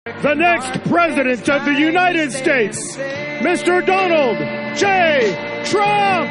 The next President of the United States, Mr. Donald J. Trump!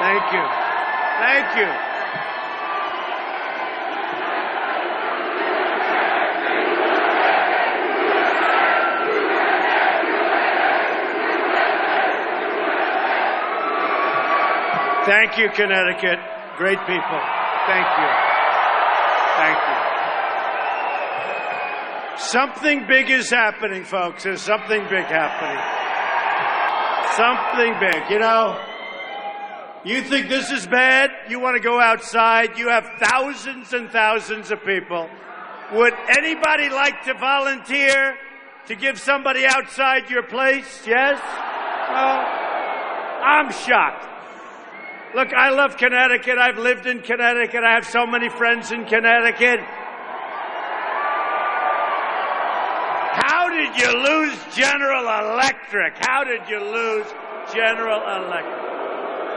Thank you. Thank you. Thank you, Connecticut. Great people. Thank you. Thank you. Something big is happening, folks. There's something big happening. Something big. You know, you think this is bad? You want to go outside? You have thousands and thousands of people. Would anybody like to volunteer to give somebody outside your place? Yes? Well, I'm shocked. Look, I love Connecticut. I've lived in Connecticut. I have so many friends in Connecticut. How did you lose General Electric? How did you lose General Electric?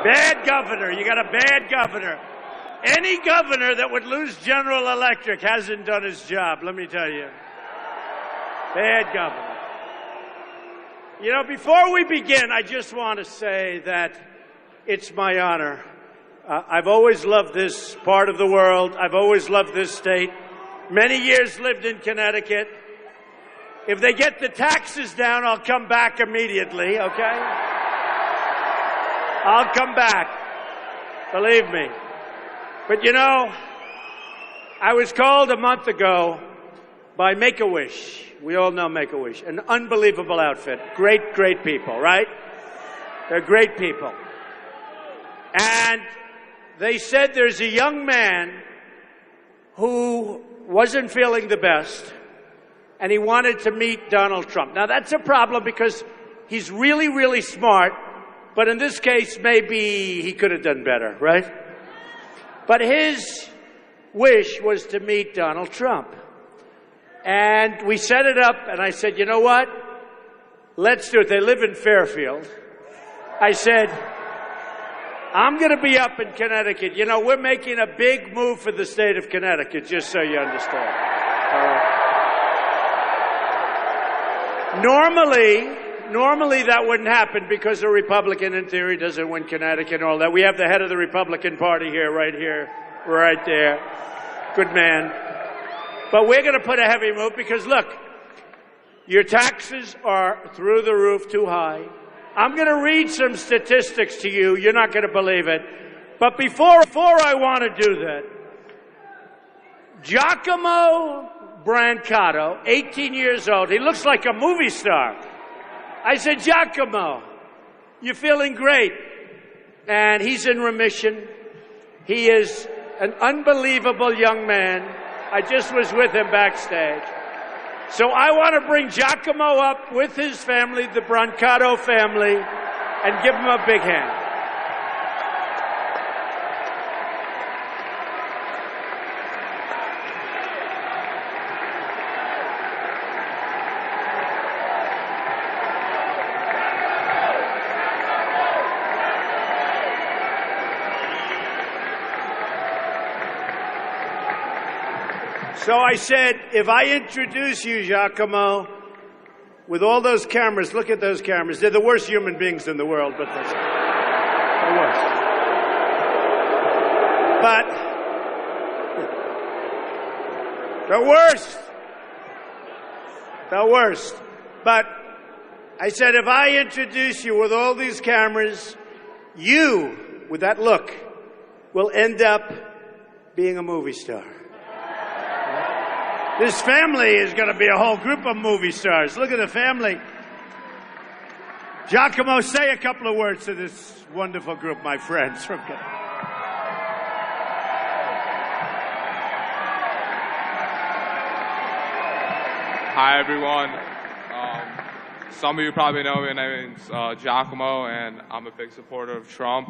Bad governor. You got a bad governor. Any governor that would lose General Electric hasn't done his job, let me tell you. Bad governor. You know, before we begin, I just want to say that it's my honor. I've always loved this part of the world. I've always loved this state. Many years lived in Connecticut. If they get the taxes down, I'll come back immediately, okay? I'll come back. Believe me. But you know, I was called a month ago by Make-A-Wish. We all know Make-A-Wish. An unbelievable outfit. Great, great people, right? They're great people. And they said there's a young man who wasn't feeling the best, and he wanted to meet Donald Trump. Now, that's a problem because he's really, really smart, but in this case, maybe he could have done better, right? But his wish was to meet Donald Trump. And we set it up, and I said, you know what? Let's do it. They live in Fairfield. I said, I'm going to be up in Connecticut. You know, we're making a big move for the state of Connecticut, just so you understand. Normally that wouldn't happen because a Republican, in theory, doesn't win Connecticut and all that. We have the head of the Republican Party here, right there. Good man. But we're going to put a heavy move because, look, your taxes are through the roof, too high. I'm going to read some statistics to you. You're not going to believe it. But before I want to do that, Giacomo Brancato, 18 years old. He looks like a movie star. I said, Giacomo, you're feeling great. And he's in remission. He is an unbelievable young man. I just was with him backstage. So I want to bring Giacomo up with his family, the Brancato family, and give him a big hand. So I said, if I introduce you, Giacomo, with all those cameras, look at those cameras. They're the worst human beings in the world, but they're the worst. But the worst. But I said, if I introduce you with all these cameras, you, with that look, will end up being a movie star. This family is going to be a whole group of movie stars. Look at the family. Giacomo, say a couple of words to this wonderful group, my friends. Hi, everyone. Some of you probably know me. My name's Giacomo, and I'm a big supporter of Trump.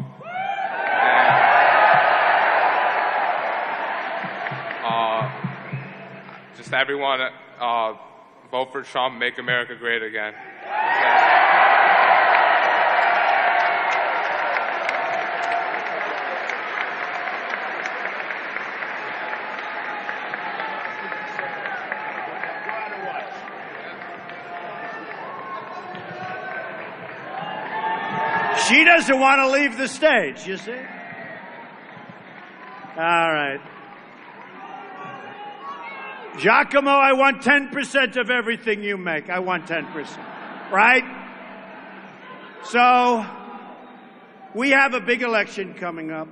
And, just everyone, vote for Trump, make America great again. She doesn't want to leave the stage, you see? All right. Giacomo, I want 10% of everything you make. I want 10%. Right? So, we have a big election coming up.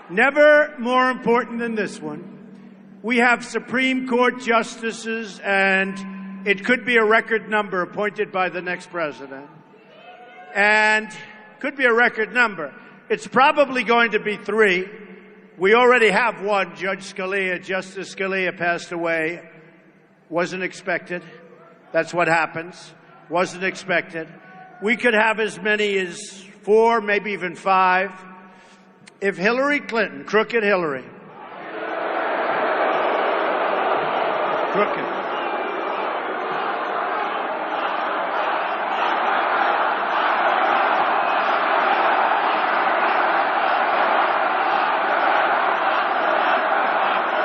Never more important than this one. We have Supreme Court justices, and it could be a record number appointed by the next president. And could be a record number. It's probably going to be 3. We already have one, Judge Scalia. Justice Scalia passed away. Wasn't expected. That's what happens. Wasn't expected. We could have as many as 4, maybe even 5. If Hillary Clinton, crooked Hillary, crooked.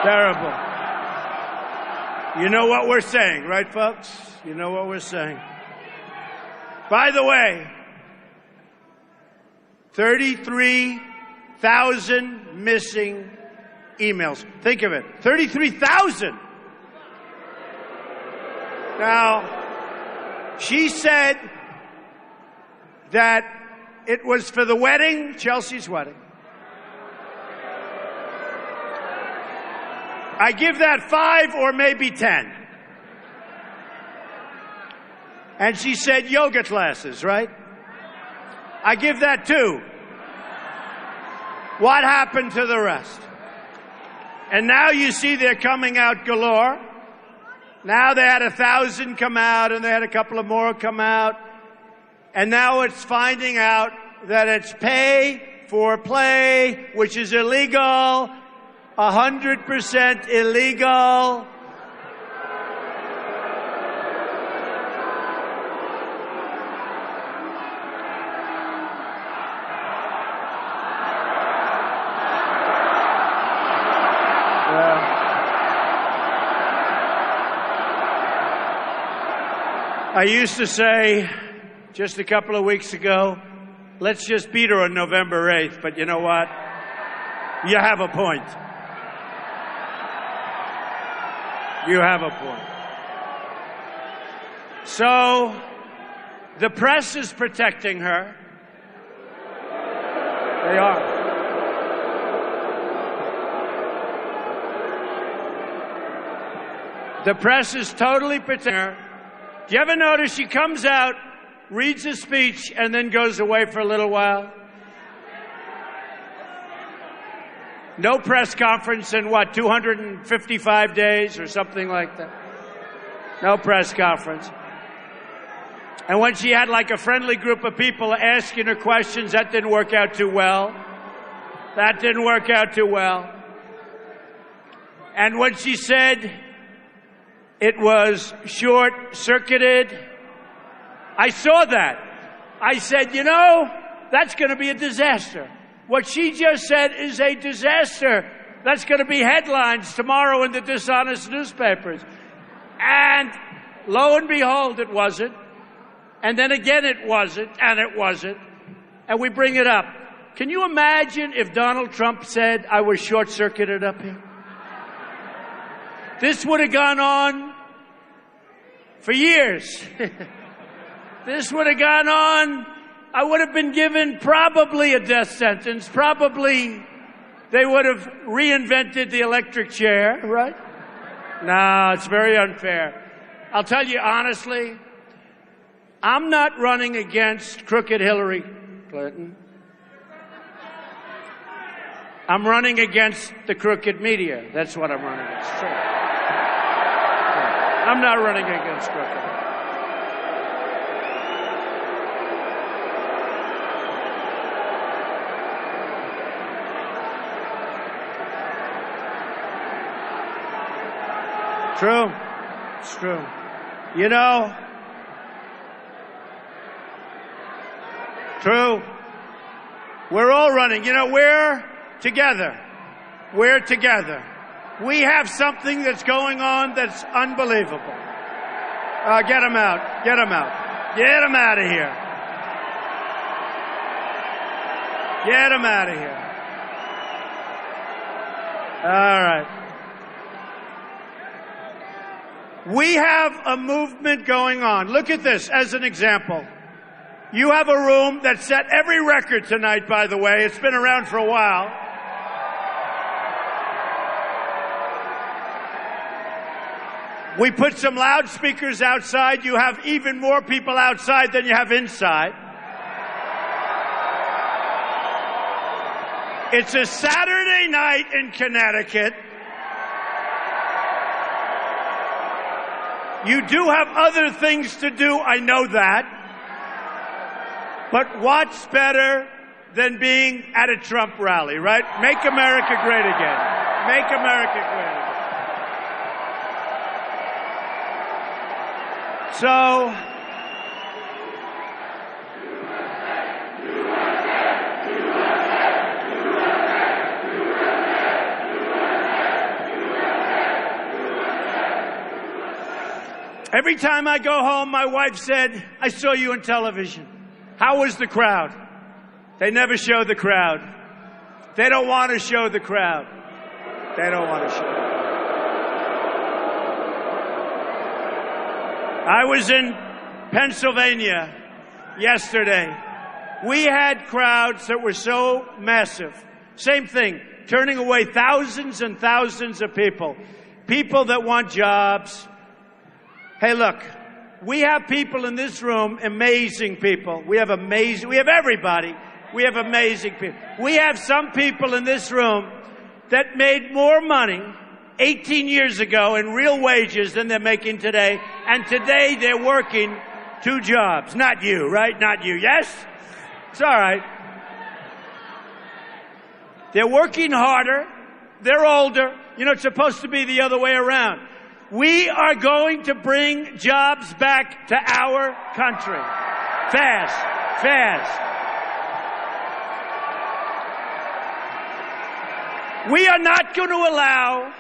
Terrible. You know what we're saying, right, folks? You know what we're saying. By the way, 33,000 missing emails. Think of it. 33,000. Now, she said that it was for the wedding, Chelsea's wedding. I give that 5 or maybe 10. And she said yoga classes, right? I give that 2. What happened to the rest? And now you see they're coming out galore. Now they had 1,000 come out, and they had a couple of more come out. And now it's finding out that it's pay for play, which is illegal. 100% illegal. I used to say just a couple of weeks ago, let's just beat her on November 8th, but you know what? You have a point. You have a point. So, the press is protecting her. They are. The press is totally protecting her. Do you ever notice she comes out, reads a speech, and then goes away for a little while? No press conference in, 255 days or something like that? No press conference. And when she had like a friendly group of people asking her questions, that didn't work out too well. That didn't work out too well. And when she said it was short-circuited, I saw that. I said, that's going to be a disaster. What she just said is a disaster. That's going to be headlines tomorrow in the dishonest newspapers. And lo and behold, it wasn't. And then again, it wasn't, and it wasn't. And we bring it up. Can you imagine if Donald Trump said I was short-circuited up here? This would have gone on for years. This would have gone on. I would have been given probably a death sentence. Probably they would have reinvented the electric chair, right? No, it's very unfair. I'll tell you honestly, I'm not running against crooked Hillary Clinton. I'm running against the crooked media. That's what I'm running against. Sure. I'm not running against crooked. True. It's true. You know, true. We're all running. You know, we're together. We're together. We have something that's going on that's unbelievable. Get him out. Get him out. Get him out of here. Get him out of here. All right. We have a movement going on. Look at this as an example. You have a room that set every record tonight, by the way. It's been around for a while. We put some loudspeakers outside. You have even more people outside than you have inside. It's a Saturday night in Connecticut. You do have other things to do, I know that. But what's better than being at a Trump rally, right? Make America great again. Make America great again. So, every time I go home, my wife said, I saw you on television. How was the crowd? They never show the crowd. They don't want to show the crowd. They don't want to show it. I was in Pennsylvania yesterday. We had crowds that were so massive. Same thing, turning away thousands and thousands of people. People that want jobs. Hey, look, we have people in this room, amazing people. We have everybody. We have amazing people. We have some people in this room that made more money 18 years ago in real wages than they're making today. And today they're working 2 jobs. Not you, right? Not you. Yes? It's all right. They're working harder. They're older. You know, it's supposed to be the other way around. We are going to bring jobs back to our country. Fast, fast. We are not going to allow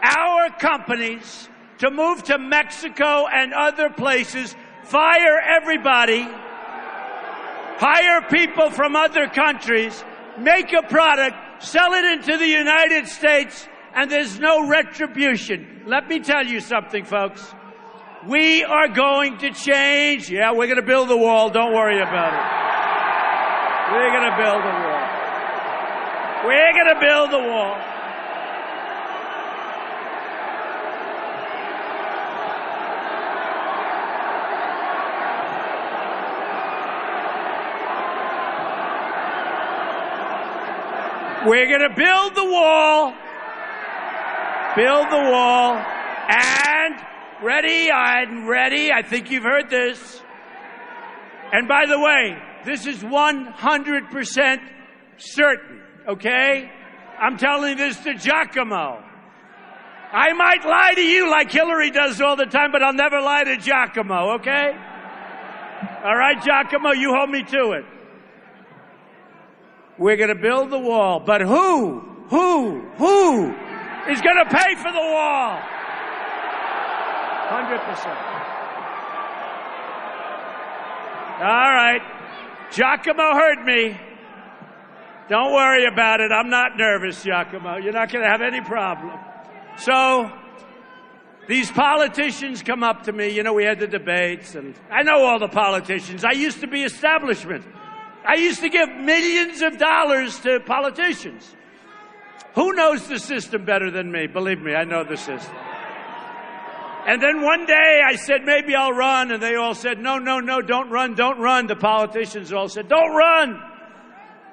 our companies to move to Mexico and other places, fire everybody, hire people from other countries, make a product, sell it into the United States, and there's no retribution. Let me tell you something, folks. We are going to change. Yeah, we're going to build the wall. Don't worry about it. We're going to build the wall. We're going to build the wall. We're going to build the wall. Build the wall. And ready, I'm ready. I think you've heard this. And by the way, this is 100% certain, okay? I'm telling this to Giacomo. I might lie to you like Hillary does all the time, but I'll never lie to Giacomo, okay? All right, Giacomo, you hold me to it. We're going to build the wall, but who is going to pay for the wall? 100%. All right. Giacomo heard me. Don't worry about it. I'm not nervous, Giacomo. You're not going to have any problem. So, these politicians come up to me. You know, we had the debates, and I know all the politicians. I used to be establishment. I used to give millions of dollars to politicians. Who knows the system better than me? Believe me, I know the system. And then one day I said, maybe I'll run. And they all said, no, don't run, don't run. The politicians all said, don't run.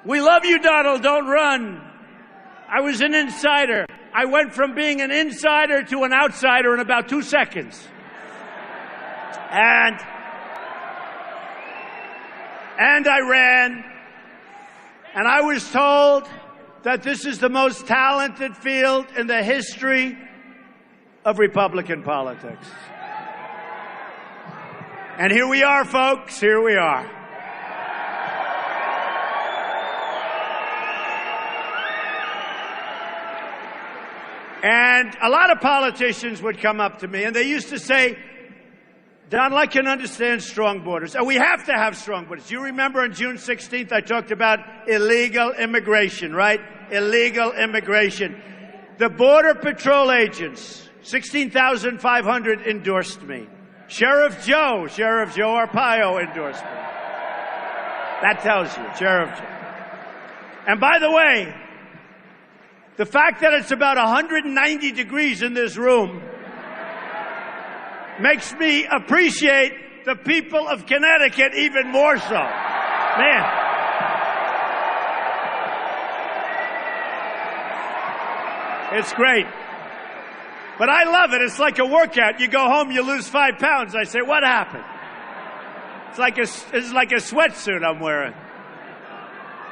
We love you, Donald, don't run. I was an insider. I went from being an insider to an outsider in about 2 seconds. And I ran, and I was told that this is the most talented field in the history of Republican politics. And here we are, folks, here we are. And a lot of politicians would come up to me, and they used to say, Donald, I can understand strong borders. And we have to have strong borders. You remember on June 16th, I talked about illegal immigration, right? Illegal immigration. The Border Patrol agents, 16,500 endorsed me. Sheriff Joe Arpaio endorsed me. That tells you, Sheriff Joe. And by the way, the fact that it's about 190 degrees in this room makes me appreciate the people of Connecticut even more so. Man. It's great. But I love it. It's like a workout. You go home, you lose 5 pounds. I say, what happened? It's like a sweatsuit I'm wearing.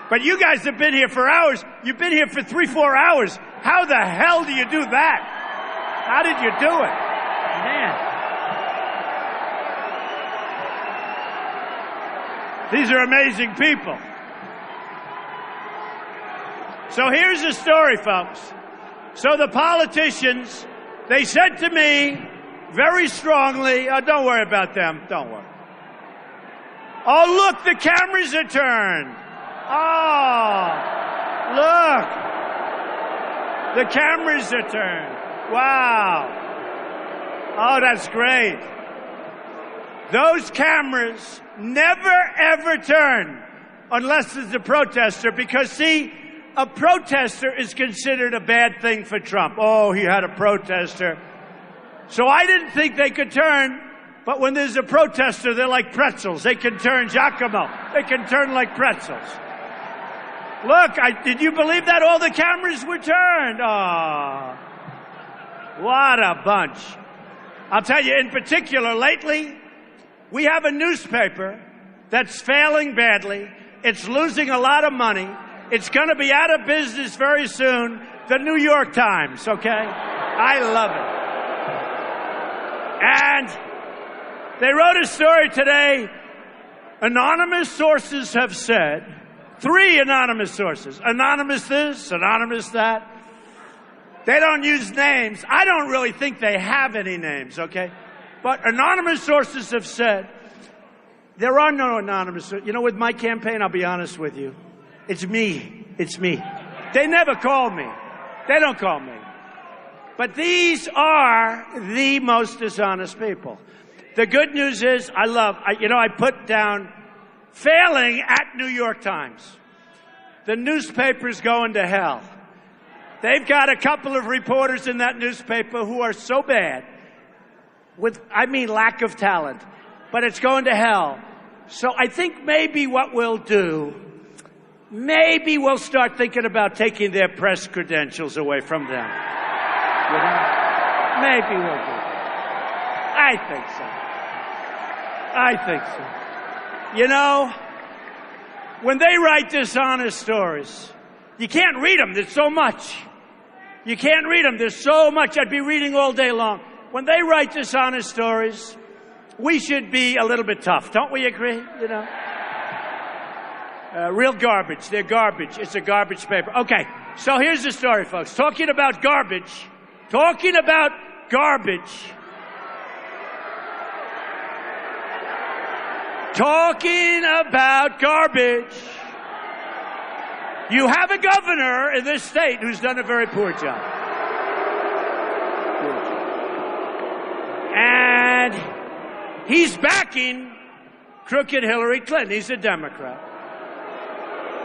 But you guys have been here for hours. You've been here for 3-4 hours. How the hell do you do that? How did you do it? Man. These are amazing people. So here's the story, folks. So the politicians, they said to me very strongly, oh, don't worry about them, don't worry. Oh, look, the cameras are turned. Oh, look. The cameras are turned. Wow. Oh, that's great. Those cameras never, ever turn unless there's a protester because, see, a protester is considered a bad thing for Trump. Oh, he had a protester. So I didn't think they could turn, but when there's a protester, they're like pretzels. They can turn, Giacomo. They can turn like pretzels. Look, did you believe that all the cameras were turned? Oh, what a bunch. I'll tell you, in particular, lately, we have a newspaper that's failing badly. It's losing a lot of money. It's going to be out of business very soon. The New York Times, okay? I love it. And they wrote a story today. Anonymous sources have said, 3 anonymous sources, anonymous this, anonymous that. They don't use names. I don't really think they have any names, okay? But anonymous sources have said, there are no anonymous. You know, with my campaign, I'll be honest with you. It's me. It's me. They never call me. They don't call me. But these are the most dishonest people. The good news is I put down failing at New York Times. The newspaper's going to hell. They've got a couple of reporters in that newspaper who are so bad lack of talent, but it's going to hell. So I think maybe what we'll do, maybe we'll start thinking about taking their press credentials away from them. You know? Maybe we'll do that. I think so. You know, when they write dishonest stories, you can't read them. There's so much. You can't read them. There's so much. I'd be reading all day long. When they write dishonest stories, we should be a little bit tough. Don't we agree? You know? Real garbage. They're garbage. It's a garbage paper. Okay, so here's the story, folks. Talking about garbage. You have a governor in this state who's done a very poor job. And he's backing crooked Hillary Clinton. He's a Democrat.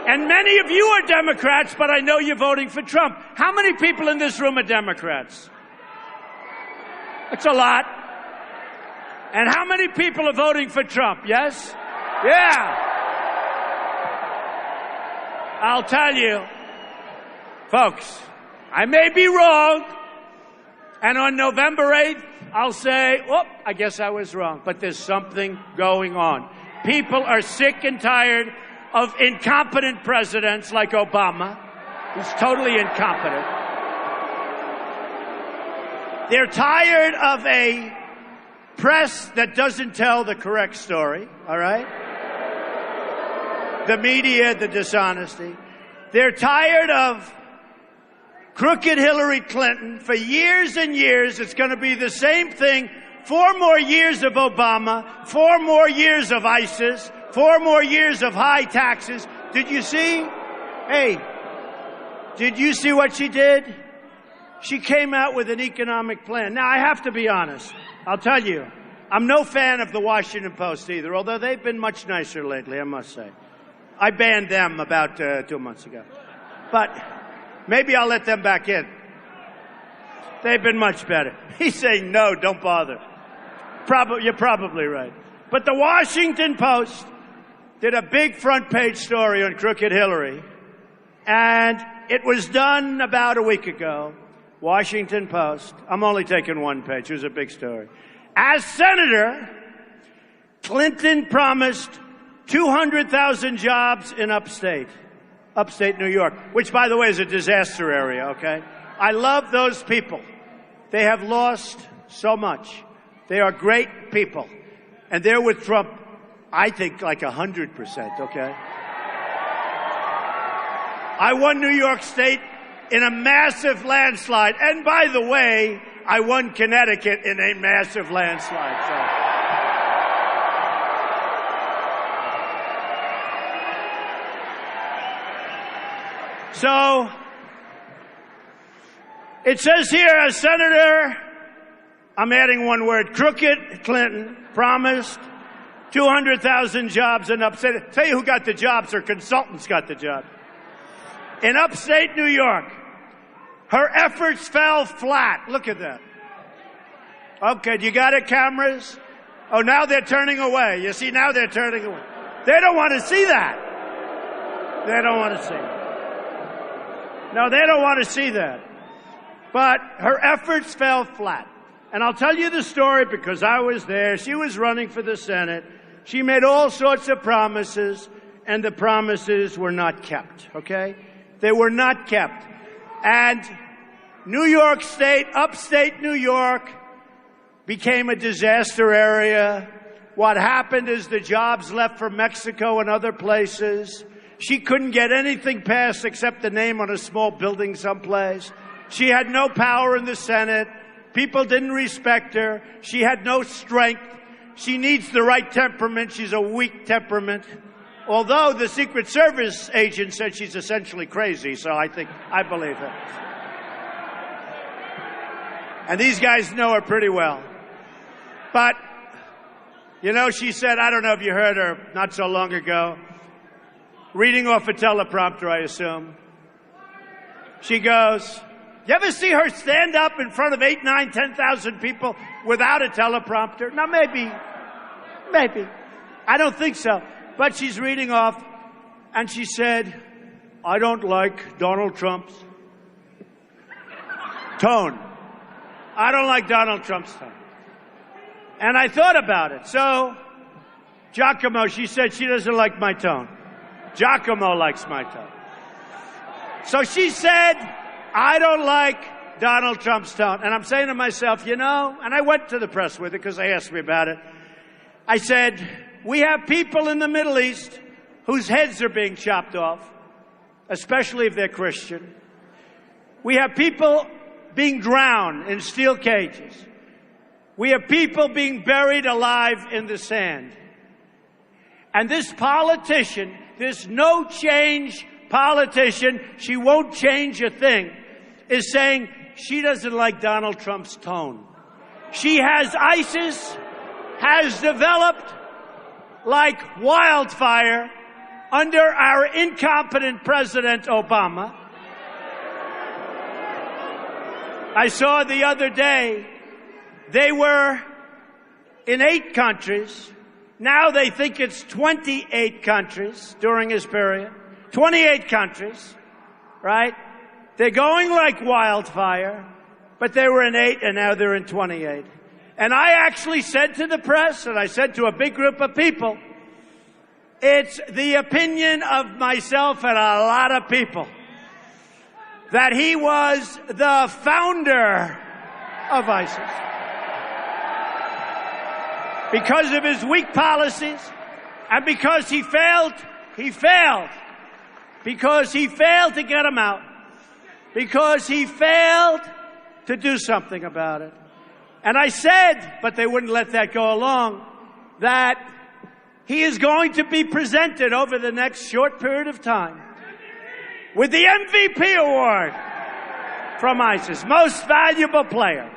And many of you are Democrats, but I know you're voting for Trump. How many people in this room are Democrats? It's a lot. And how many people are voting for Trump? Yes? Yeah. I'll tell you, folks, I may be wrong. And on November 8th, I'll say, oh, I guess I was wrong. But there's something going on. People are sick and tired of incompetent presidents like Obama, who's totally incompetent. They're tired of a press that doesn't tell the correct story, all right? The media, the dishonesty. They're tired of crooked Hillary Clinton. For years and years, it's going to be the same thing. 4 more years of Obama, 4 more years of ISIS, 4 more years of high taxes. Did you see? Hey, did you see what she did? She came out with an economic plan. Now, I have to be honest. I'll tell you, I'm no fan of the Washington Post either, although they've been much nicer lately, I must say. I banned them about 2 months ago. But maybe I'll let them back in. They've been much better. He's saying, no, don't bother. You're probably right. But the Washington Post did a big front page story on crooked Hillary. And it was done about a week ago. Washington Post. I'm only taking one page. It was a big story. As senator, Clinton promised 200,000 jobs in upstate New York, which, by the way, is a disaster area, okay? I love those people. They have lost so much. They are great people. And they're with Trump, I think, like 100%, okay? I won New York State in a massive landslide. And by the way, I won Connecticut in a massive landslide. So it says here, as senator, I'm adding one word, crooked Clinton promised 200,000 jobs in upstate. Tell you who got the jobs, her consultants got the job. In upstate New York, her efforts fell flat. Look at that. Okay, you got it, cameras? Oh, now they're turning away. You see, now they're turning away. They don't want to see that. They don't want to see it. No, they don't want to see that. But her efforts fell flat. And I'll tell you the story because I was there. She was running for the Senate. She made all sorts of promises, and the promises were not kept, okay? They were not kept. And New York State, upstate New York, became a disaster area. What happened is the jobs left for Mexico and other places. She couldn't get anything passed except the name on a small building someplace. She had no power in the Senate. People didn't respect her. She had no strength. She needs the right temperament. She's a weak temperament. Although the Secret Service agent said she's essentially crazy, so I believe her. And these guys know her pretty well. But, you know, she said, I don't know if you heard her not so long ago, reading off a teleprompter, I assume. She goes, you ever see her stand up in front of 8, 9, 10,000 people without a teleprompter? Now, maybe. I don't think so. But she's reading off, and she said, I don't like Donald Trump's tone. I don't like Donald Trump's tone. And I thought about it. So, Giacomo, she said she doesn't like my tone. Giacomo likes my tone. So she said, I don't like Donald Trump's tone. And I'm saying to myself, you know, and I went to the press with it because they asked me about it. I said, we have people in the Middle East whose heads are being chopped off, especially if they're Christian. We have people being drowned in steel cages. We have people being buried alive in the sand. And this politician, this no-change politician, she won't change a thing, is saying she doesn't like Donald Trump's tone. ISIS has developed like wildfire under our incompetent President Obama. I saw the other day, they were in 8 countries. Now they think it's 28 countries during his period. 28 countries, right? They're going like wildfire, but they were in 8 and now they're in 28. And I actually said to the press, and I said to a big group of people, it's the opinion of myself and a lot of people that he was the founder of ISIS. Because of his weak policies and because he failed because he failed to get them out, because he failed to do something about it. And I said, but they wouldn't let that go along, that he is going to be presented over the next short period of time with the MVP award from ISIS, Most Valuable Player.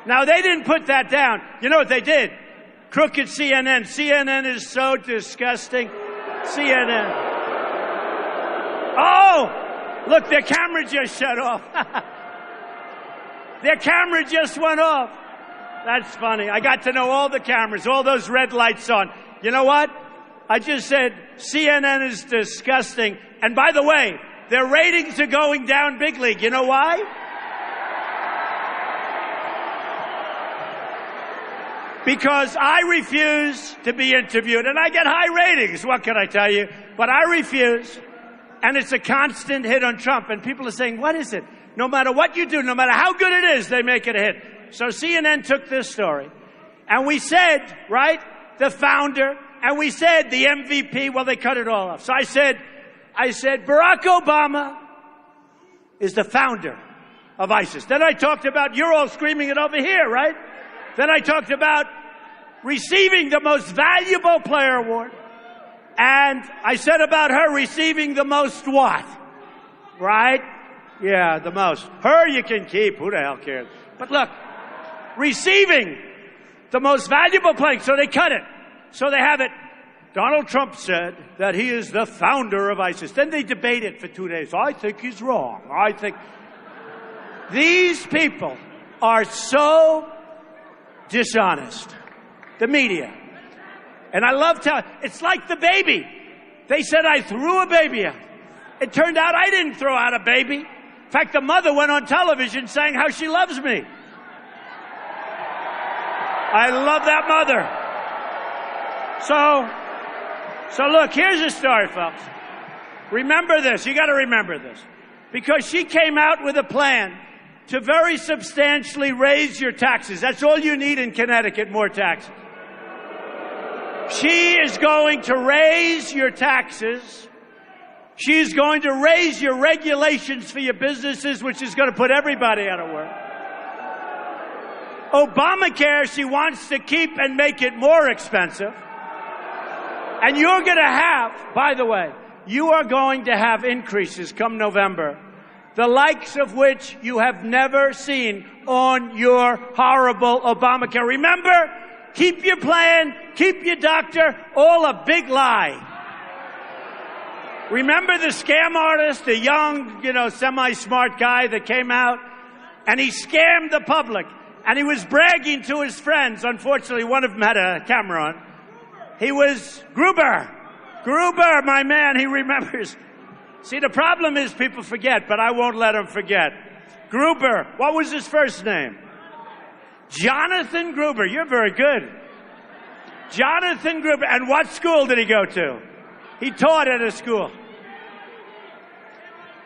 Now, they didn't put that down. You know what they did? Crooked CNN. CNN is so disgusting. CNN. Oh, look, their camera just shut off. Their camera just went off. That's funny. I got to know all the cameras, all those red lights on. You know what? I just said CNN is disgusting. And by the way, their ratings are going down big league. You know why? Because I refuse to be interviewed. And I get high ratings. What can I tell you? But I refuse. And it's a constant hit on Trump. And people are saying, what is it? No matter what you do, no matter how good it is, they make it a hit. So CNN took this story. And we said, right, the founder, and we said the MVP, well, they cut it all off. So I said, Barack Obama is the founder of ISIS. Then I talked about, you're all screaming it over here, right? Then I talked about receiving the Most Valuable Player award. And I said about her receiving the most what? Right? Yeah, the most. Her you can keep. Who the hell cares? But look, receiving the Most Valuable Player. So they cut it. So they have it. Donald Trump said that he is the founder of ISIS. Then they debate it for 2 days. I think he's wrong. I think these people are so dishonest. The media. And I love telling, it's like the baby. They said I threw a baby out. It turned out I didn't throw out a baby. In fact, the mother went on television saying how she loves me. I love that mother. So look, here's the story, folks. Remember this. You got to remember this. Because she came out with a plan to very substantially raise your taxes. That's all you need in Connecticut, more taxes. She is going to raise your taxes. She's going to raise your regulations for your businesses, which is going to put everybody out of work. Obamacare, she wants to keep and make it more expensive. And you're going to have, by the way, you are going to have increases come November, the likes of which you have never seen on your horrible Obamacare. Remember, keep your plan, keep your doctor, all a big lie. Remember the scam artist, the young, semi-smart guy that came out, and he scammed the public, and he was bragging to his friends. Unfortunately, one of them had a camera on. He was Gruber, my man, he remembers. See, the problem is people forget, but I won't let them forget. Gruber, what was his first name? Jonathan Gruber. You're very good. Jonathan Gruber. And what school did he go to? He taught at a school.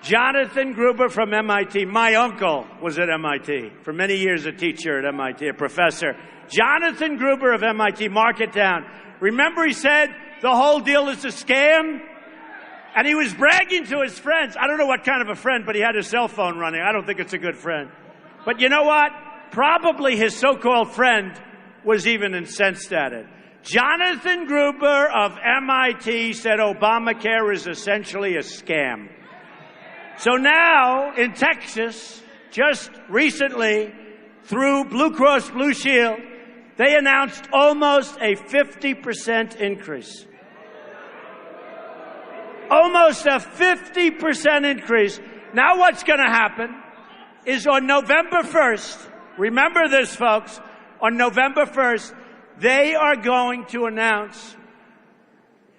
Jonathan Gruber from MIT. My uncle was at MIT. For many years a teacher at MIT, a professor. Jonathan Gruber of MIT, mark it down. Remember he said the whole deal is a scam? And he was bragging to his friends. I don't know what kind of a friend, but he had his cell phone running. I don't think it's a good friend. But you know what? Probably his so-called friend was even incensed at it. Jonathan Gruber of MIT said Obamacare is essentially a scam. So now in Texas, just recently, through Blue Cross Blue Shield, they announced almost a 50% increase. Almost a 50% increase. Now what's going to happen is on November 1st, remember this, folks, on November 1st, they are going to announce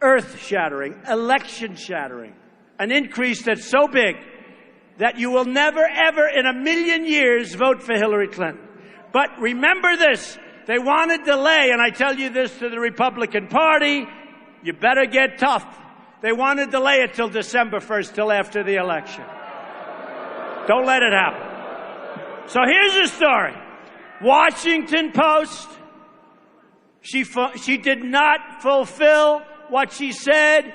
earth-shattering, election-shattering, an increase that's so big that you will never, ever in a million years vote for Hillary Clinton. But remember this, they want to delay, and I tell you this to the Republican Party, you better get tough. They want to delay it till December 1st, till after the election. Don't let it happen. So here's the story. Washington Post, she did not fulfill what she said.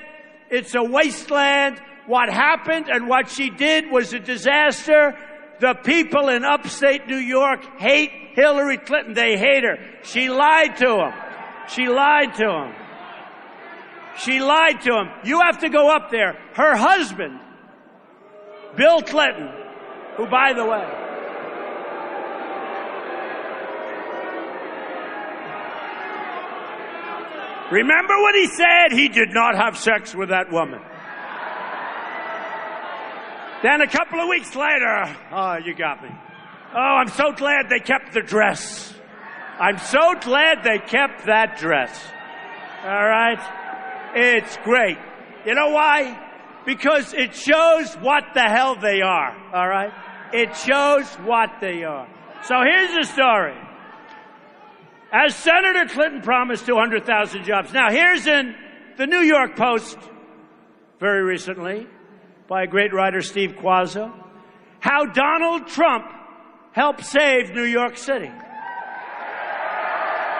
It's a wasteland. What happened and what she did was a disaster. The people in upstate New York hate Hillary Clinton. They hate her. She lied to them. She lied to them. She lied to him. You have to go up there. Her husband, Bill Clinton, who, by the way, remember what he said? He did not have sex with that woman. Then a couple of weeks later, oh, you got me. Oh, I'm so glad they kept the dress. I'm so glad they kept that dress. All right? It's great. You know why? Because it shows what the hell they are. All right? It shows what they are. So here's the story. As Senator Clinton promised 200,000 jobs. Now, here's in the New York Post very recently by a great writer, Steve Quazzo, how Donald Trump helped save New York City.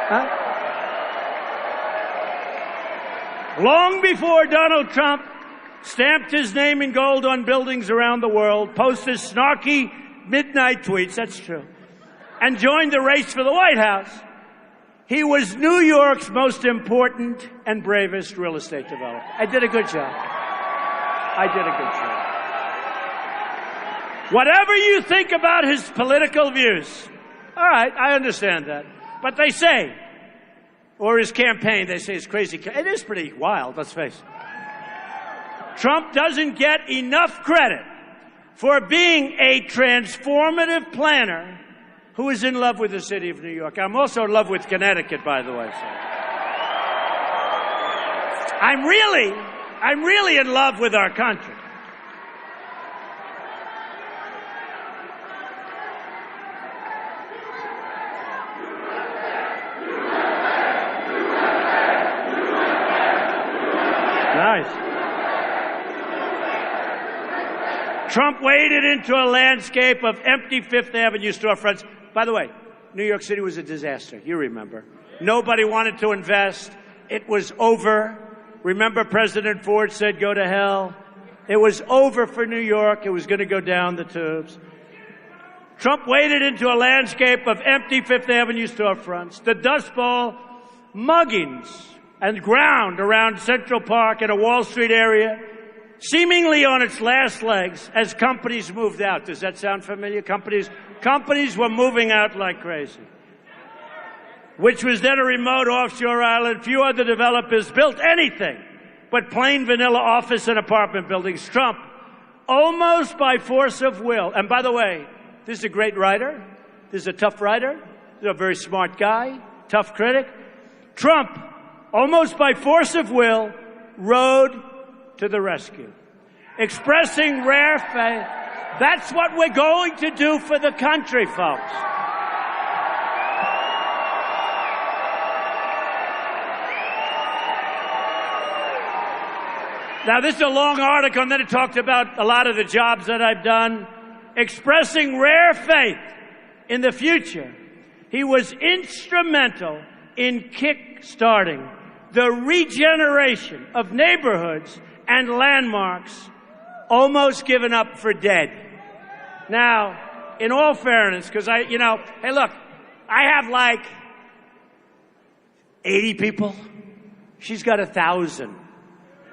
Huh? Long before Donald Trump stamped his name in gold on buildings around the world, posted snarky midnight tweets, that's true, and joined the race for the White House, he was New York's most important and bravest real estate developer. I did a good job. I did a good job. Whatever you think about his political views, all right, I understand that. But they say, or his campaign, they say it's crazy. It is pretty wild, let's face it. Trump doesn't get enough credit for being a transformative planner who is in love with the city of New York. I'm also in love with Connecticut, by the way. So. I'm really in love with our country. Nice. Trump waded into a landscape of empty Fifth Avenue storefronts. By the way, New York City was a disaster. You remember. Nobody wanted to invest. It was over. Remember President Ford said, go to hell. It was over for New York. It was going to go down the tubes. Trump waded into a landscape of empty Fifth Avenue storefronts. The Dust Bowl muggings and ground around Central Park and a Wall Street area, seemingly on its last legs as companies moved out. Does that sound familiar? Companies were moving out like crazy. Which was then a remote offshore island. Few other developers built anything but plain vanilla office and apartment buildings. Trump, almost by force of will, and by the way, this is a great writer. This is a tough writer. This is a very smart guy, tough critic. Trump, almost by force of will, rode to the rescue. Expressing rare faith. That's what we're going to do for the country, folks. Now, this is a long article, and then it talked about a lot of the jobs that I've done. Expressing rare faith in the future, he was instrumental in kick-starting the regeneration of neighborhoods and landmarks almost given up for dead. Now, in all fairness, because hey, look, I have like 80 people. She's got 1,000.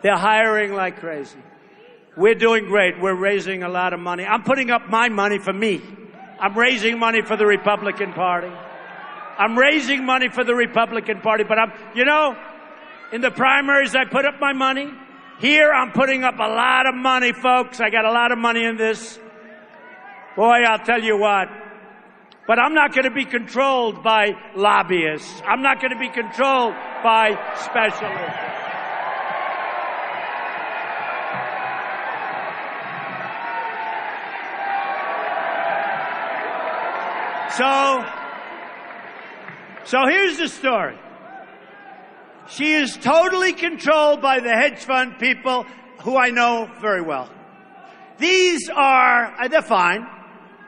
They're hiring like crazy. We're doing great. We're raising a lot of money. I'm putting up my money for me. I'm raising money for the Republican Party. I'm raising money for the Republican Party, but in the primaries, I put up my money. Here, I'm putting up a lot of money, folks. I got a lot of money in this. Boy, I'll tell you what. But I'm not going to be controlled by lobbyists. I'm not going to be controlled by specialists. So here's the story. She is totally controlled by the hedge fund people who I know very well. These are, they're fine,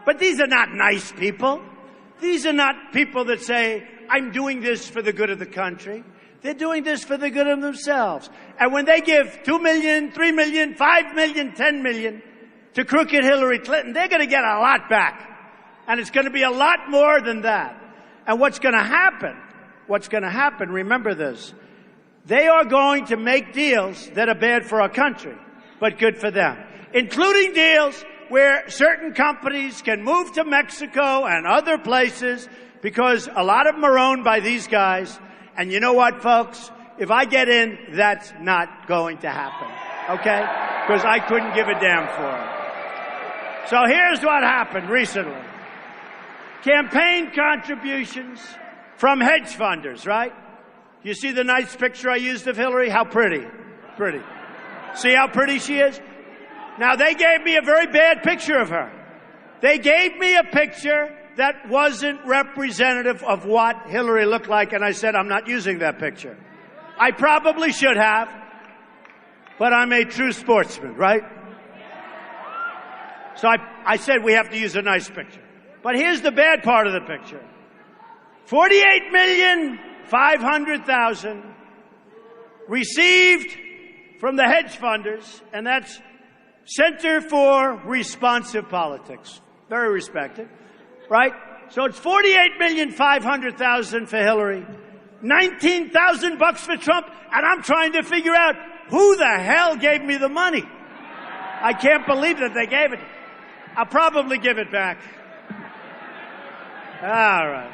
but these are not nice people. These are not people that say, I'm doing this for the good of the country. They're doing this for the good of themselves. And when they give 2 million, 3 million, 5 million, 10 million to crooked Hillary Clinton, they're going to get a lot back. And it's going to be a lot more than that. And what's going to happen, remember this, they are going to make deals that are bad for our country, but good for them, including deals where certain companies can move to Mexico and other places because a lot of them are owned by these guys. And you know what, folks? If I get in, that's not going to happen, okay? Because I couldn't give a damn for it. So here's what happened recently. Campaign contributions from hedge funders, right? You see the nice picture I used of Hillary? How pretty. Pretty. See how pretty she is? Now, they gave me a very bad picture of her. They gave me a picture that wasn't representative of what Hillary looked like, and I said, I'm not using that picture. I probably should have, but I'm a true sportsman, right? So I said we have to use a nice picture. But here's the bad part of the picture. 48,500,000 received from the hedge funders, and that's Center for Responsive Politics. Very respected, right? So it's 48,500,000 for Hillary, 19,000 bucks for Trump, and I'm trying to figure out who the hell gave me the money. I can't believe that they gave it. I'll probably give it back. All right.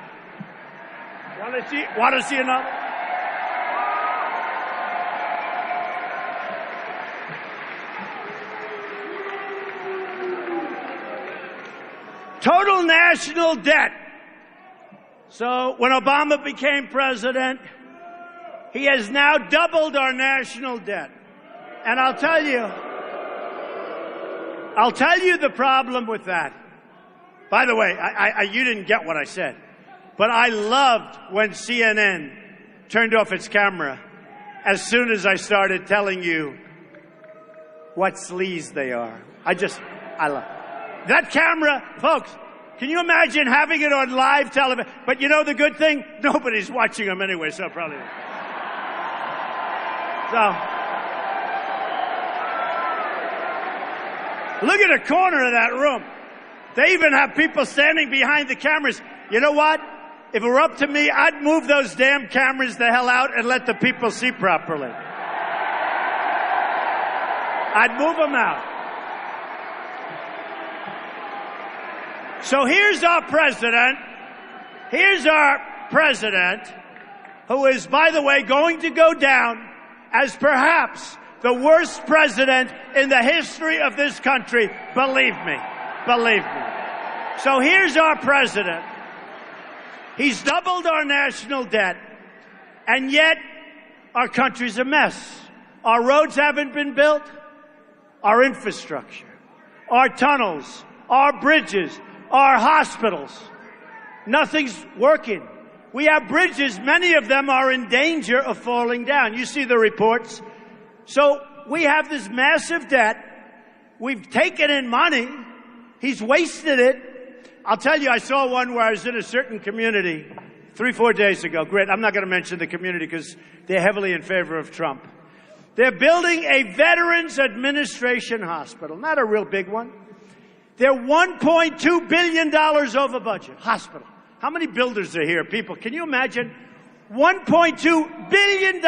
Want to see another? Total national debt. So when Obama became president, he has now doubled our national debt. And I'll tell you the problem with that. By the way, you didn't get what I said, but I loved when CNN turned off its camera as soon as I started telling you what sleaze they are. I love that camera, folks. Can you imagine having it on live television? But you know the good thing? Nobody's watching them anyway, so probably. So, look at the corner of that room. They even have people standing behind the cameras. You know what? If it were up to me, I'd move those damn cameras the hell out and let the people see properly. I'd move them out. So here's our president. Here's our president, who is, by the way, going to go down as perhaps the worst president in the history of this country. Believe me. Believe me. So here's our president. He's doubled our national debt, and yet our country's a mess. Our roads haven't been built. Our infrastructure, our tunnels, our bridges, our hospitals. Nothing's working. We have bridges. Many of them are in danger of falling down. You see the reports. So we have this massive debt. We've taken in money. He's wasted it. I'll tell you, I saw one where I was in a certain community 3-4 days ago. Great. I'm not going to mention the community because they're heavily in favor of Trump. They're building a Veterans Administration hospital. Not a real big one. They're $1.2 billion over budget. Hospital. How many builders are here, people? Can you imagine? $1.2 billion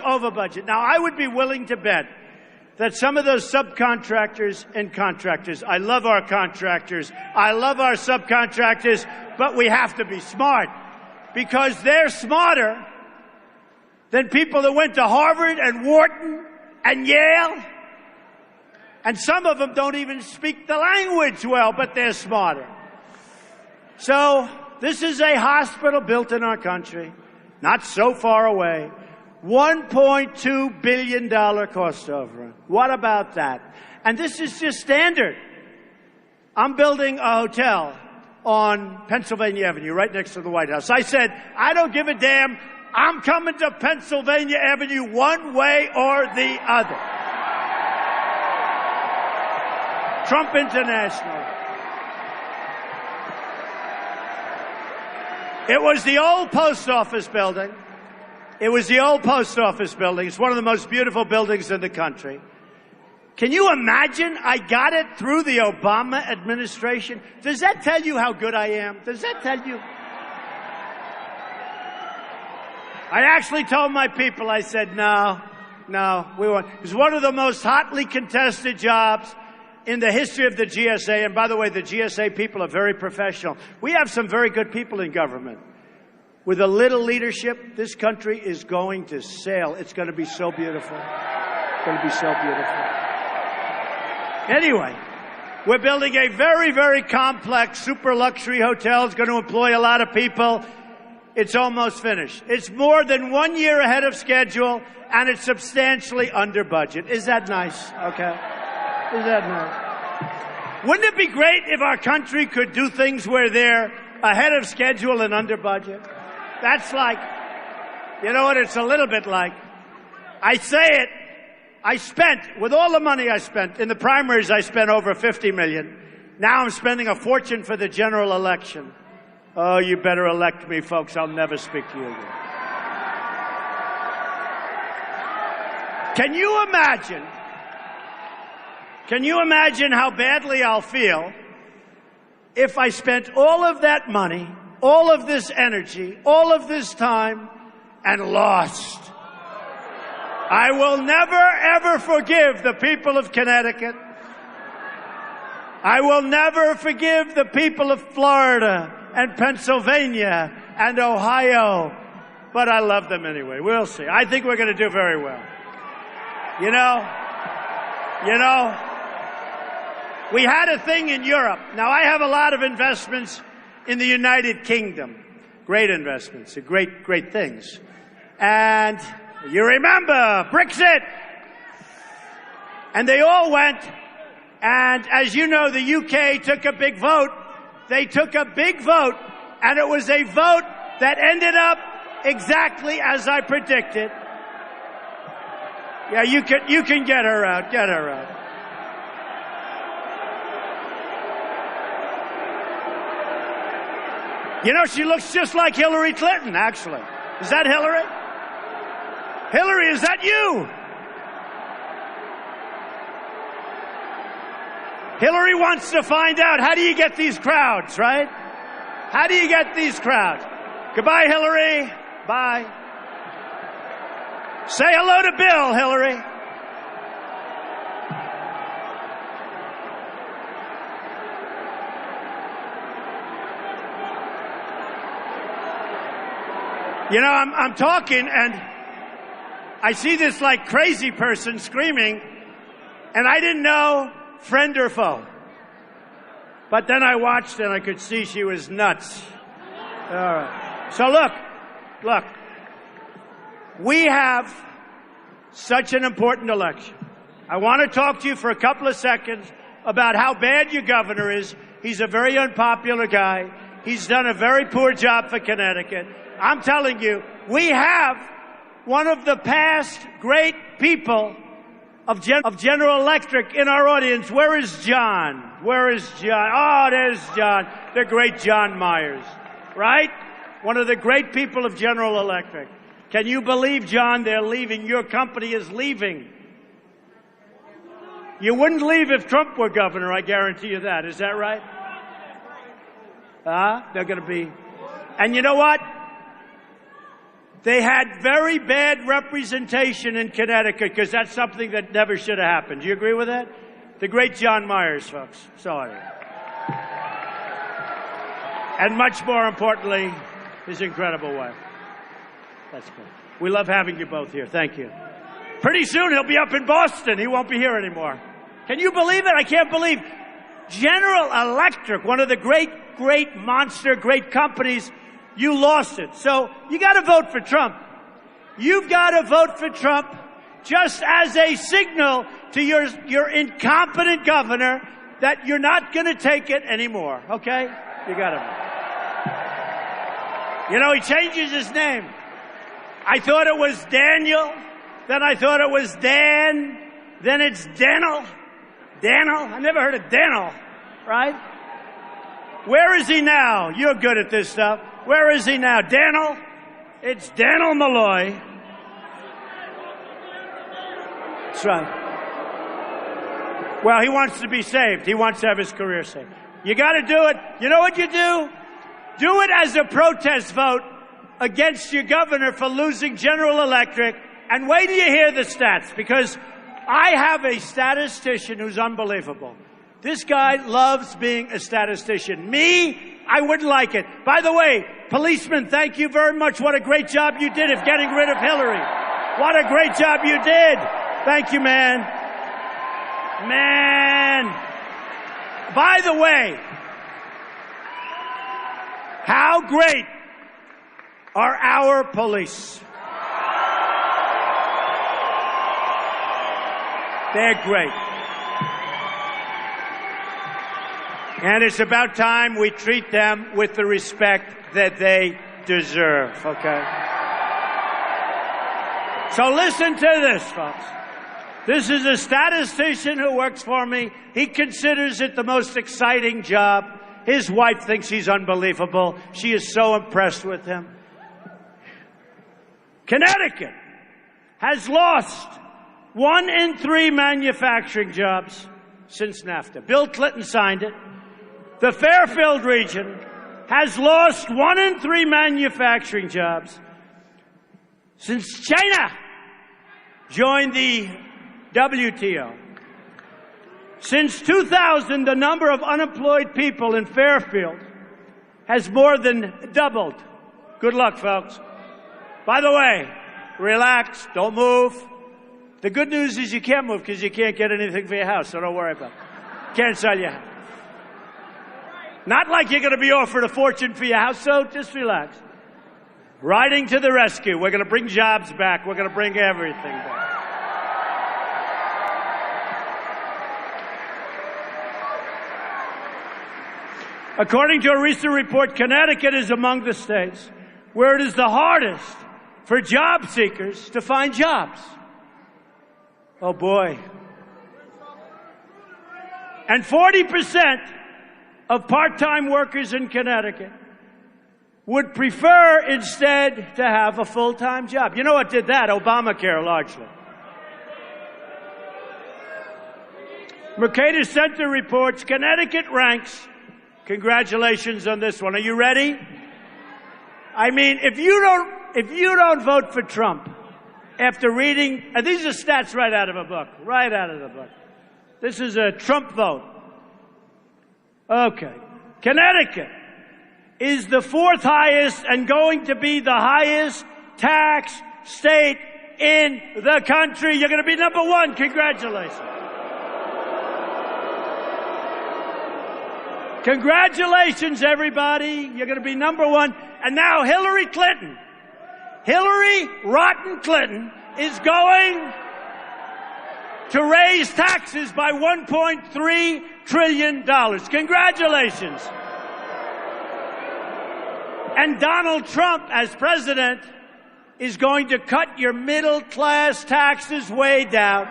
over budget. Now, I would be willing to bet that some of those subcontractors and contractors, I love our contractors, I love our subcontractors, but we have to be smart because they're smarter than people that went to Harvard and Wharton and Yale. And some of them don't even speak the language well, but they're smarter. So this is a hospital built in our country, not so far away. $1.2 billion cost overrun. What about that? And this is just standard. I'm building a hotel on Pennsylvania Avenue, right next to the White House. I said, I don't give a damn. I'm coming to Pennsylvania Avenue one way or the other. Trump International. It was the old post office building. It was the old post office building. It's one of the most beautiful buildings in the country. Can you imagine I got it through the Obama administration? Does that tell you how good I am? Does that tell you? I actually told my people, I said, no, we won't. It was one of the most hotly contested jobs in the history of the GSA. And by the way, the GSA people are very professional. We have some very good people in government. With a little leadership, this country is going to sail. It's going to be so beautiful. It's going to be so beautiful. Anyway, we're building a very, very complex super luxury hotel. It's going to employ a lot of people. It's almost finished. It's more than 1 year ahead of schedule, and it's substantially under budget. Is that nice? Okay. Is that nice? Wouldn't it be great if our country could do things where they're ahead of schedule and under budget? That's like, you know what it's a little bit like? I say it. I spent, with all the money I spent, in the primaries I spent over $50 million. Now I'm spending a fortune for the general election. Oh, you better elect me, folks. I'll never speak to you again. Can you imagine how badly I'll feel if I spent all of that money, all of this energy, all of this time, and lost? I will never, ever forgive the people of Connecticut. I will never forgive the people of Florida and Pennsylvania and Ohio. But I love them anyway. We'll see. I think we're going to do very well. You know, we had a thing in Europe. Now, I have a lot of investments in the United Kingdom. Great investments, great things. And you remember Brexit. And they all went. And as you know, the UK took a big vote. They took a big vote. And it was a vote that ended up exactly as I predicted. Yeah, you can get her out. Get her out. You know, she looks just like Hillary Clinton, actually. Is that Hillary? Hillary, is that you? Hillary wants to find out, how do you get these crowds, right? How do you get these crowds? Goodbye, Hillary. Bye. Say hello to Bill, Hillary. You know, I'm talking and I see this like crazy person screaming and I didn't know friend or foe. But then I watched and I could see she was nuts. All right. So look, we have such an important election. I want to talk to you for a couple of seconds about how bad your governor is. He's a very unpopular guy. He's done a very poor job for Connecticut. I'm telling you, we have one of the past great people of General Electric in our audience. Where is John? Where is John? Oh, there's John, the great John Myers, right? One of the great people of General Electric. Can you believe, John, they're leaving? Your company is leaving. You wouldn't leave if Trump were governor, I guarantee you that. Is that right? They're going to be. And you know what? They had very bad representation in Connecticut because that's something that never should have happened. Do you agree with that? The great John Myers, folks. Sorry. And much more importantly, his incredible wife. That's good. We love having you both here. Thank you. Pretty soon he'll be up in Boston. He won't be here anymore. Can you believe it? I can't believe General Electric, one of the great monster, great companies, you lost it. So you got to vote for Trump. You've got to vote for Trump just as a signal to your incompetent governor that you're not going to take it anymore, okay? You got him. You know, he changes his name. I thought it was Daniel. Then I thought it was Dan. Then it's Daniel. Daniel? I never heard of Daniel, right? Where is he now? You're good at this stuff. Where is he now? Daniel? It's Daniel Malloy. That's right. Well, he wants to be saved. He wants to have his career saved. You got to do it. You know what you do? Do it as a protest vote against your governor for losing General Electric. And wait till you hear the stats, because I have a statistician who's unbelievable. This guy loves being a statistician. Me, I wouldn't like it. By the way, policeman, thank you very much. What a great job you did of getting rid of Hillary. What a great job you did. Thank you, man. Man. By the way, how great are our police? They're great. And it's about time we treat them with the respect that they deserve, okay? So listen to this, folks. This is a statistician who works for me. He considers it the most exciting job. His wife thinks he's unbelievable. She is so impressed with him. Connecticut has lost 1 in 3 manufacturing jobs since NAFTA. Bill Clinton signed it. The Fairfield region has lost 1 in 3 manufacturing jobs since China joined the WTO. Since 2000, the number of unemployed people in Fairfield has more than doubled. Good luck, folks. By the way, relax, don't move. The good news is you can't move because you can't get anything for your house, so don't worry about it. Can't sell your house. Not like you're going to be offered a fortune for your house, so just relax. Riding to the rescue. We're going to bring jobs back. We're going to bring everything back. According to a recent report, Connecticut is among the states where it is the hardest for job seekers to find jobs. Oh, boy. And 40% of part-time workers in Connecticut would prefer instead to have a full-time job. You know what did that? Obamacare, largely. Mercator Center reports Connecticut ranks. Congratulations on this one. Are you ready? I mean, if you don't vote for Trump after reading, and these are stats right out of a book, right out of the book. This is a Trump vote. Okay. Connecticut is the 4th highest and going to be the highest tax state in the country. You're going to be number 1. Congratulations. Congratulations, everybody. You're going to be number 1. And now Hillary Clinton. Hillary Rotten Clinton is going to raise taxes by $1.3 trillion. Congratulations. And Donald Trump, as president, is going to cut your middle-class taxes way down.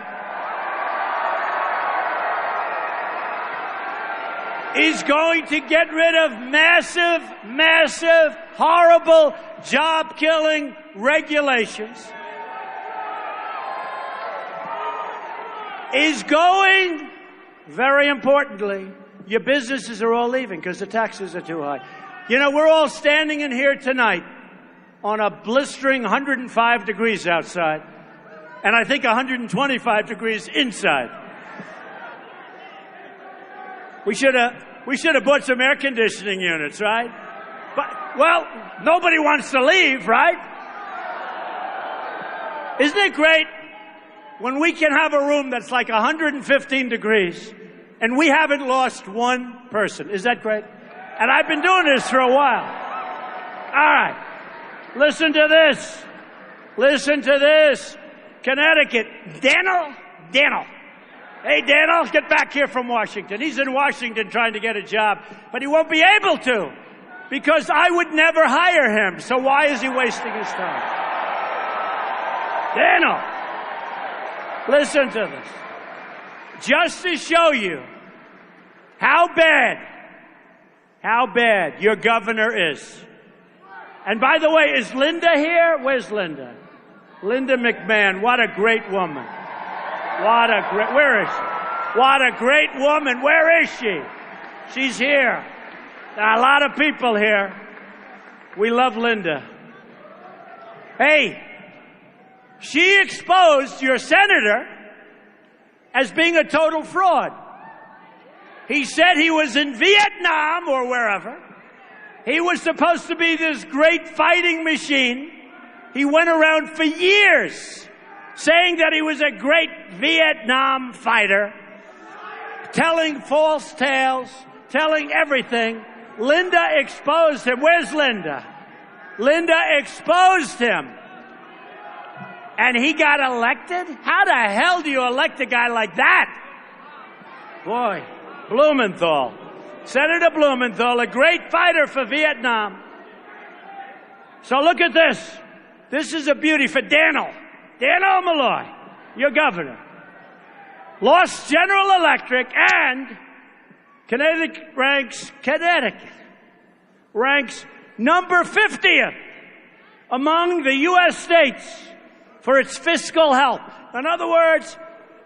Is going to get rid of massive, horrible, job-killing regulations. Is going, very importantly, your businesses are all leaving because the taxes are too high. You know, we're all standing in here tonight on a blistering 105 degrees outside, and I think 125 degrees inside. We should have bought some air conditioning units, right? But, well, nobody wants to leave, right? Isn't it great when we can have a room that's like 115 degrees and we haven't lost one person? Is that great? And I've been doing this for a while. All right. Listen to this. Listen to this. Connecticut. Daniel. Hey, Daniel, get back here from Washington. He's in Washington trying to get a job, but he won't be able to because I would never hire him. So why is he wasting his time? Daniel, listen to this. Just to show you how bad your governor is. And by the way, is Linda here? Where's Linda? Linda McMahon, what a great woman. Where is she? What a great woman. Where is she? She's here. There are a lot of people here. We love Linda. Hey, she exposed your senator as being a total fraud. He said he was in Vietnam or wherever. He was supposed to be this great fighting machine. He went around for years saying that he was a great Vietnam fighter, telling false tales, telling everything. Linda exposed him. Where's Linda? Linda exposed him. And he got elected? How the hell do you elect a guy like that? Boy, Blumenthal. Senator Blumenthal, a great fighter for Vietnam. So look at this. This is a beauty for Daniel Malloy, your governor. Lost General Electric, and Connecticut ranks number 50th among the U.S. states for its fiscal health. In other words,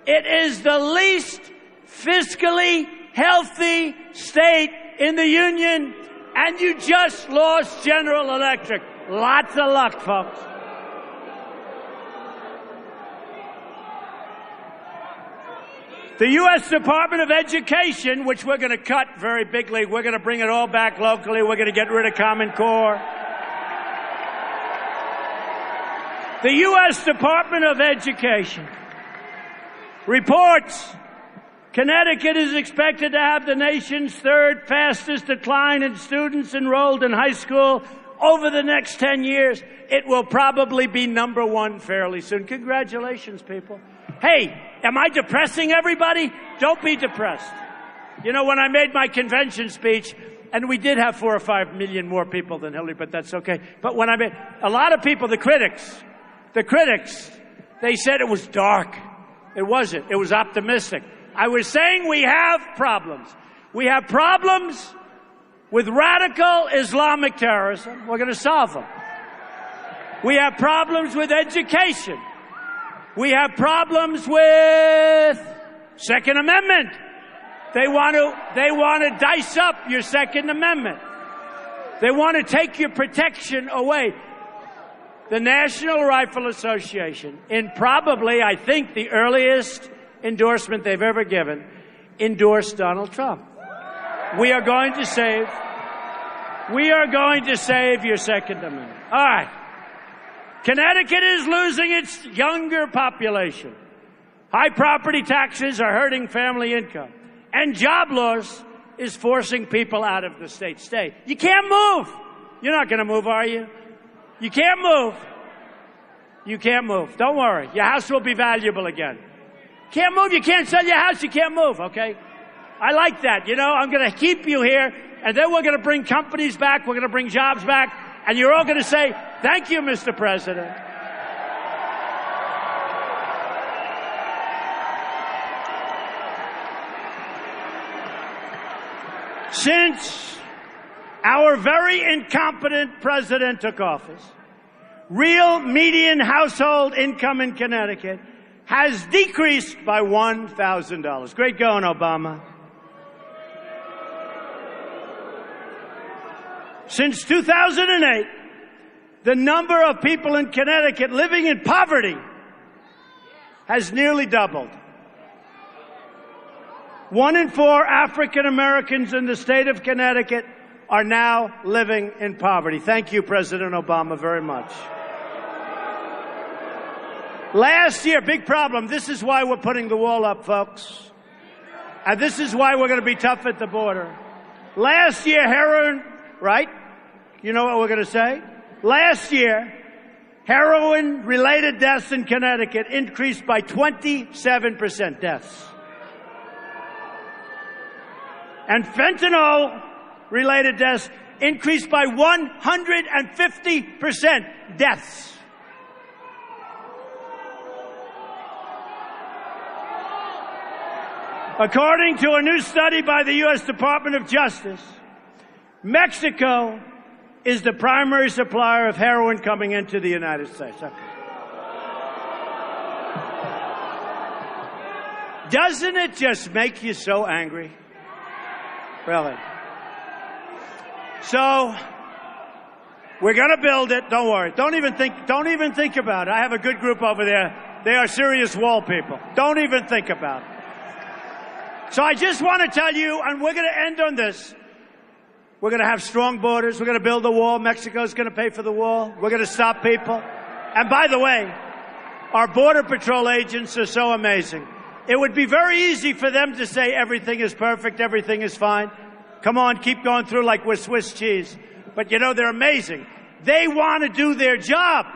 it is the least fiscally healthy state in the union, and you just lost General Electric. Lots of luck, folks. The U.S. Department of Education, which we're going to cut very bigly, we're going to bring it all back locally, we're going to get rid of Common Core. The U.S. Department of Education reports Connecticut is expected to have the nation's third fastest decline in students enrolled in high school over the next 10 years. It will probably be number one fairly soon. Congratulations, people. Hey, am I depressing everybody? Don't be depressed. You know, when I made my convention speech, and we did have 4 or 5 million more people than Hillary, but that's okay. But when I made, a lot of people, the critics, they said it was dark. It wasn't. It was optimistic. I was saying we have problems. We have problems with radical Islamic terrorism. We're going to solve them. We have problems with education. We have problems with Second Amendment. They want to dice up your Second Amendment. They want to take your protection away. The National Rifle Association, in probably, I think, the earliest endorsement they've ever given, endorsed Donald Trump. We are going to save your Second Amendment. All right. Connecticut is losing its younger population. High property taxes are hurting family income. And job loss is forcing people out of the state. Stay. You can't move. You're not going to move, are you? You can't move. You can't move. Don't worry. Your house will be valuable again. Can't move. You can't sell your house. You can't move, okay? I like that. You know, I'm going to keep you here, and then we're going to bring companies back. We're going to bring jobs back, and you're all going to say, thank you, Mr. President. Since our very incompetent president took office, real median household income in Connecticut has decreased by $1,000. Great going, Obama. Since 2008, the number of people in Connecticut living in poverty has nearly doubled. 1 in 4 African Americans in the state of Connecticut are now living in poverty. Thank you, President Obama, very much. Last year, big problem. This is why we're putting the wall up, folks. And this is why we're going to be tough at the border. Last year, heroin, right? You know what we're going to say? Last year, heroin-related deaths in Connecticut increased by 27% deaths. And fentanyl-related deaths increased by 150% deaths. According to a new study by the U.S. Department of Justice, Mexico is the primary supplier of heroin coming into the United States. Okay. Doesn't it just make you so angry? Really? So, we're going to build it. Don't worry. Don't even think about it. I have a good group over there. They are serious wall people. Don't even think about it. So I just want to tell you, and we're going to end on this. We're going to have strong borders. We're going to build a wall. Mexico's going to pay for the wall. We're going to stop people. And by the way, our Border Patrol agents are so amazing. It would be very easy for them to say everything is perfect, everything is fine. Come on, keep going through like we're Swiss cheese. But you know, they're amazing. They want to do their job.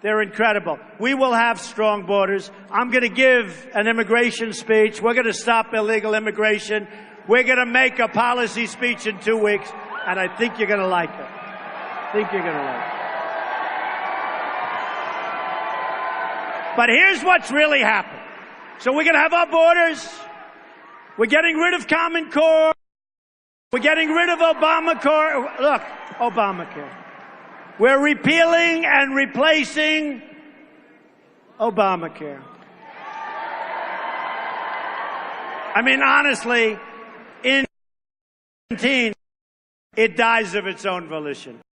They're incredible. We will have strong borders. I'm going to give an immigration speech. We're going to stop illegal immigration. We're going to make a policy speech in 2 weeks, and I think you're going to like it. But here's what's really happened. So we're going to have our borders. We're getting rid of Common Core. We're getting rid of Obamacare. Look, Obamacare. We're repealing and replacing Obamacare. I mean, honestly, in 2017, it dies of its own volition.